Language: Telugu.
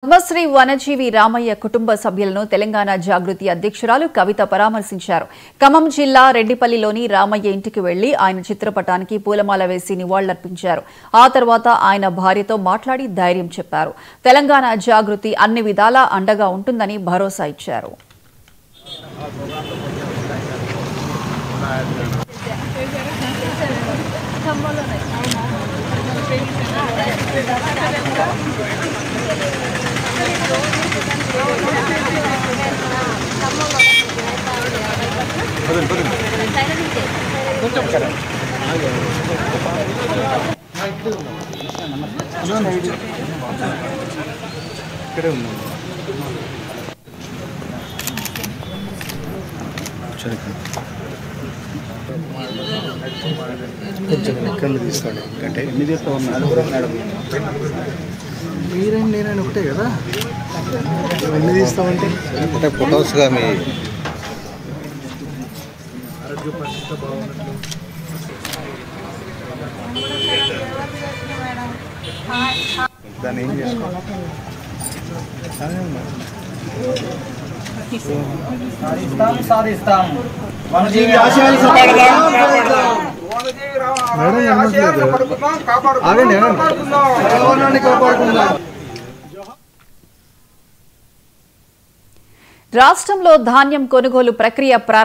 పద్మశ్రీ వనజీవి రామయ్య కుటుంబ సభ్యులను తెలంగాణ జాగృతి అధ్యక్షురాలు కవిత పరామర్శించారు. ఖమ్మం జిల్లా రెడ్డిపల్లిలోని రామయ్య ఇంటికి వెళ్లి ఆయన చిత్రపటానికి పూలమాల వేసి నివాళులర్పించారు. ఆ తర్వాత ఆయన భార్యతో మాట్లాడి ధైర్యం చెప్పారు. తెలంగాణ జాగృతి అన్ని విధాలా అండగా ఉంటుందని భరోసా ఇచ్చారు. కొంచెం ఎక్కడ తీసుకోండి అంటే ఎన్ని చేస్తా ఉన్నాడు మీరేం నేనని ఒకటే కదా ఎన్ని తీస్తామంటే అంటే ఫొటోస్గా మీ ఆరోగ్య పరిస్థితి బాగున్నట్లు దాన్ని ఏం చేసుకోవాలి రాష్ట్రంలో ధాన్యం కొనుగోలు ప్రక్రియ